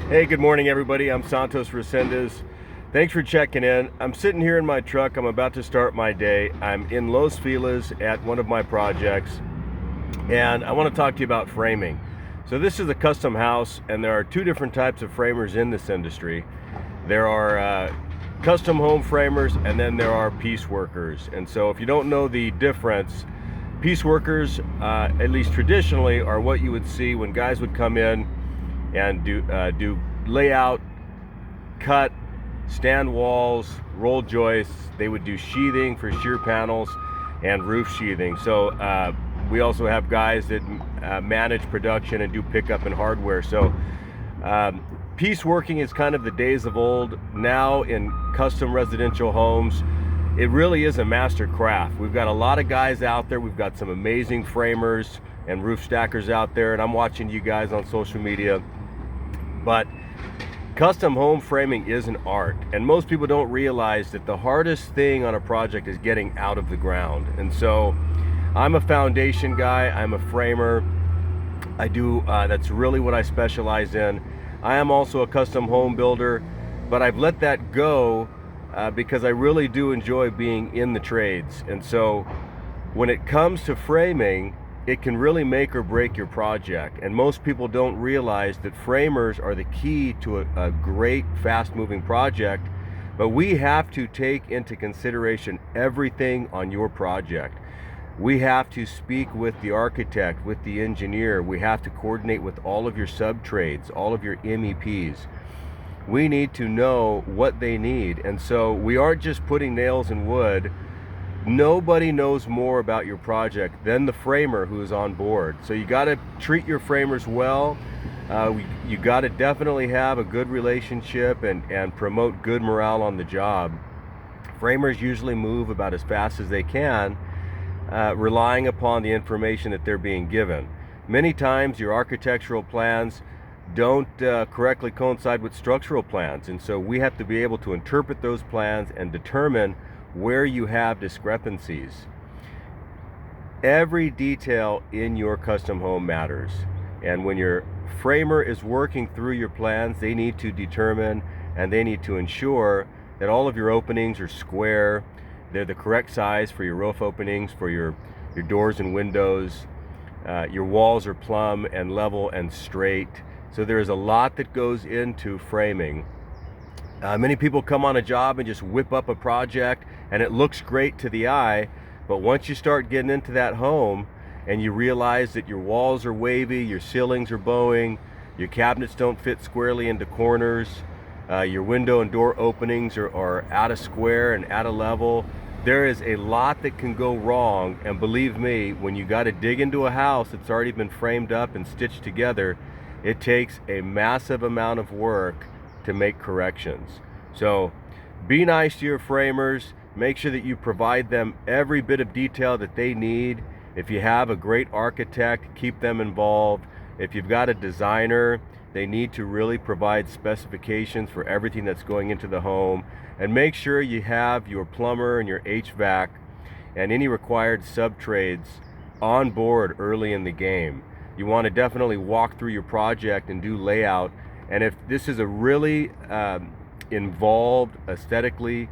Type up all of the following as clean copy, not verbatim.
Hey, good morning, everybody. I'm Santos Resendez. Thanks for checking in. I'm sitting here in my truck. I'm about to start my day. I'm in Los Feliz at one of my projects, and I want to talk to you about framing. So this is a custom house, and there are two different types of framers in this industry. There are custom home framers, and then there are piece workers. And so if you don't know the difference, piece workers, at least traditionally, are what you would see when guys would come in and do layout, cut, stand walls, roll joists. They would do sheathing for shear panels and roof sheathing. So we also have guys that manage production and do pickup and hardware. So piece working is kind of the days of old. Now in custom residential homes, it really is a master craft. We've got a lot of guys out there. We've got some amazing framers and roof stackers out there, and I'm watching you guys on social media. But custom home framing is an art, and most people don't realize that the hardest thing on a project is getting out of the ground. And so I'm a foundation guy, I'm a framer. That's really what I specialize in. I am also a custom home builder, but I've let that go because I really do enjoy being in the trades. And so when it comes to framing, it can really make or break your project. And most people don't realize that framers are the key to a great fast-moving project, but we have to take into consideration everything on your project. We have to speak with the architect, with the engineer. We have to coordinate with all of your sub-trades, all of your MEPs. We need to know what they need. And so we aren't just putting nails in wood. Nobody knows more about your project than the framer who is on board. So you got to treat your framers well. You got to definitely have a good relationship and promote good morale on the job. Framers usually move about as fast as they can, relying upon the information that they're being given. Many times your architectural plans don't correctly coincide with structural plans, and so we have to be able to interpret those plans and determine where you have discrepancies. Every detail in your custom home matters, and when your framer is working through your plans, they need to determine and they need to ensure that all of your openings are square, they're the correct size for your roof openings, for your doors and windows, your walls are plumb and level and straight. So there is a lot that goes into framing. Many people come on a job and just whip up a project and it looks great to the eye, but once you start getting into that home and you realize that your walls are wavy, your ceilings are bowing, your cabinets don't fit squarely into corners, your window and door openings are out of square and out of level, there is a lot that can go wrong. And believe me, when you got to dig into a house that's already been framed up and stitched together, it takes a massive amount of work to make corrections. So be nice to your framers. Make sure that you provide them every bit of detail that they need. If you have a great architect, keep them involved. If you've got a designer, they need to really provide specifications for everything that's going into the home. And make sure you have your plumber and your HVAC and any required sub-trades on board early in the game. You want to definitely walk through your project and do layout. And if this is a really involved aesthetically,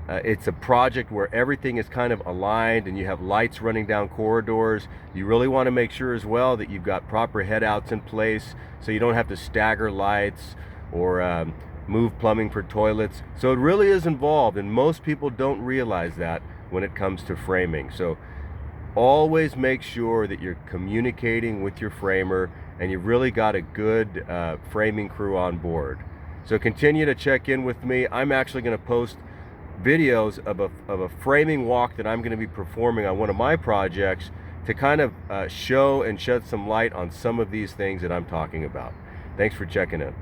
it's a project where everything is kind of aligned and you have lights running down corridors, you really want to make sure as well that you've got proper headouts in place so you don't have to stagger lights or move plumbing for toilets. So it really is involved, and most people don't realize that when it comes to framing. So always make sure that you're communicating with your framer and you've really got a good framing crew on board. So continue to check in with me. I'm actually going to post videos of a framing walk that I'm going to be performing on one of my projects to kind of show and shed some light on some of these things that I'm talking about. Thanks for checking in.